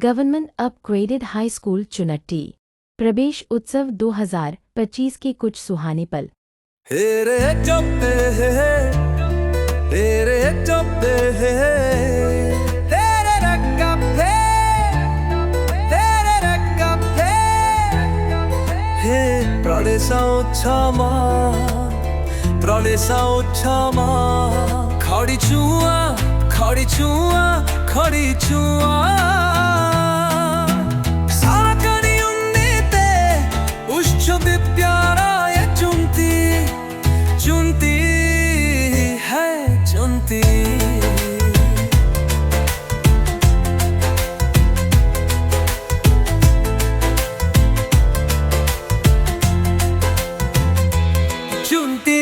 Government upgraded high school चुनट्टी प्रवेश उत्सव 2025 के कुछ सुहाने पल। हेरे चप्पे हेरे चप्पे तेरे रक्कपे तेरे रक्कपे हे प्रदेशा उच्छमा खड़ी छुआ खड़ी छुआ खड़ी छुआ प्यारा ये चुनती चुनती है चुनती चुनती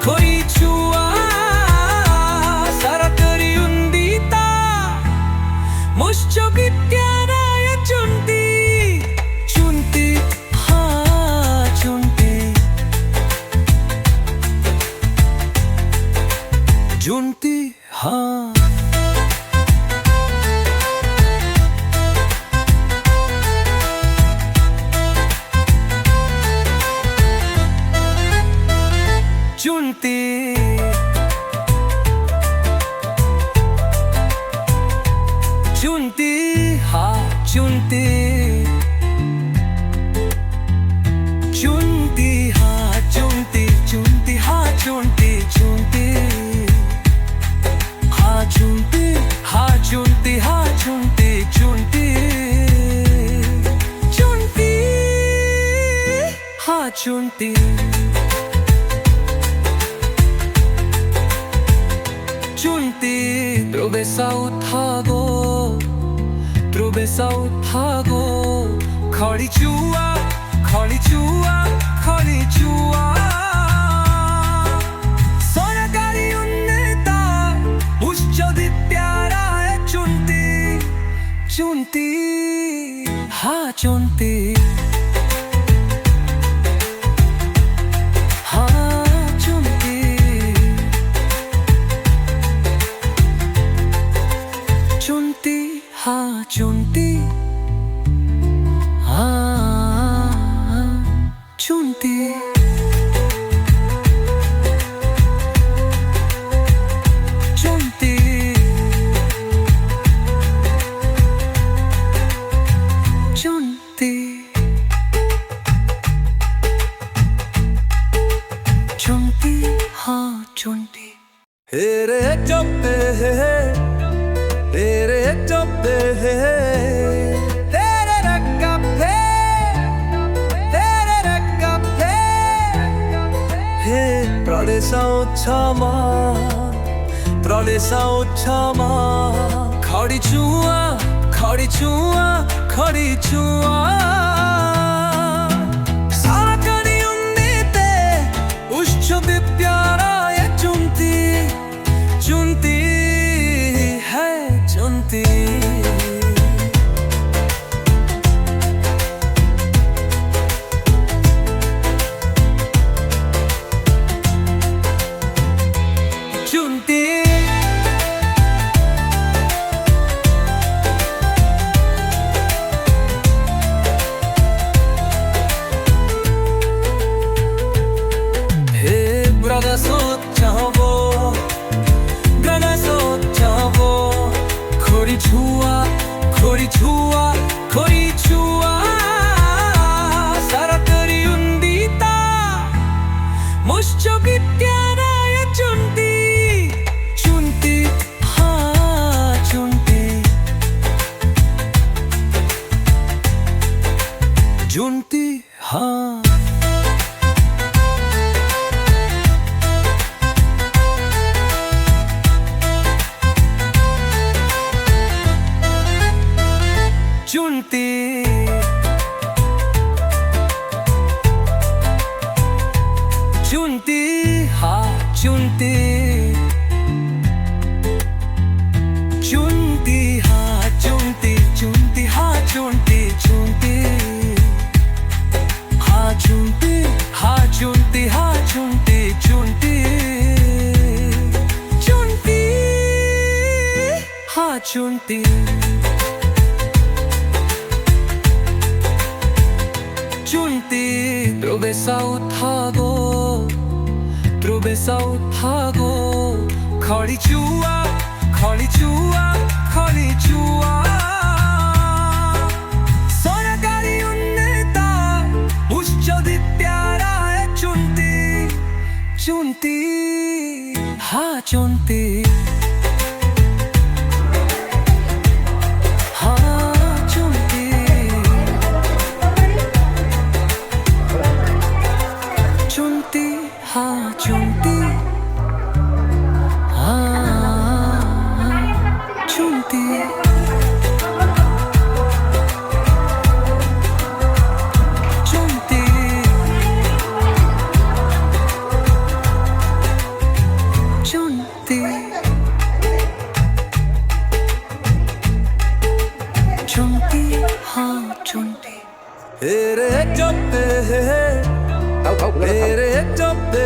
खोरी छुआ सारा करी उंदीता मुझको भी प्यारा ये चुनती चुनती हाँ चुनती चुनती हाँ चुनती चुनती हाँ चुनती चुनती हाँ चुनती चुनती हाँ चुनती चुनती हाँ चुनती हाँ चुनती हाँ चुनती चुनती चुनती हाँ चुनती चुनती प्रोबेसा उठागो खड़ी छुआ खड़ी छुआ खड़ी छुआ सोनाकारी उन्नता मुझको भी प्यारा है चुनती चुनती हाँ चुनती हाँ चुनती हाँ चुनती चुनती चुनती चुनती हाँ चुनती हेरे चप्पे तेरे चप्पे तेरे रक्कपे तेरे रक्कपे हे प्रदेशा उच्छमा खड़ी छुआ खड़ी छुआ खड़ी छुआ सारा करी उम्मीदे उसको भी प्यारा ये चुनती चुनती है चुनती चुनती हे ब्रदर सोच चाहो खोरी छुआ सारा करी उंदीता मुझको भी प्यारा ये चुनती चुनती हाँ चुनती चुनती हाँ चुनती चुनती हाँ चुनती चुनती chunti Trobesa uthago Trobesa uthago Khadi chua Khadi chua Khadi chua Sonakari unneta Ushcho di pyara hai chunti Chunti Ha chunti chunti chunti chunti chunti chunti ha chunti ere jatte तेरे चप्पे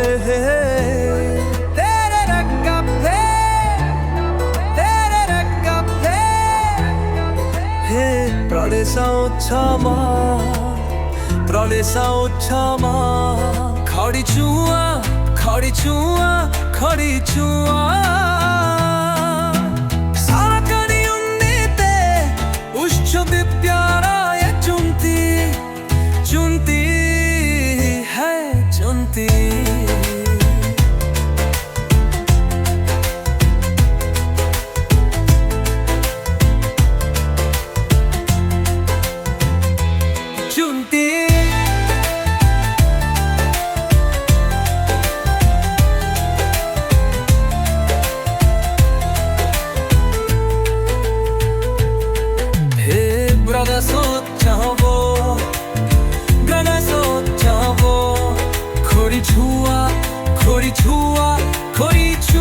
तेरे रक्कपे तेरे रक्कपे हे प्रदेशा उच्छमा प्रदेशा उच्छमा खड़ी चुआ खड़ी चुआ खड़ी चुआ साकरी उन्नीते उश्चो भी प्यारा ये चुनती चुनती chunti chunti hey brother so chavo gana so chavo Khori chua, khori chua, khori chua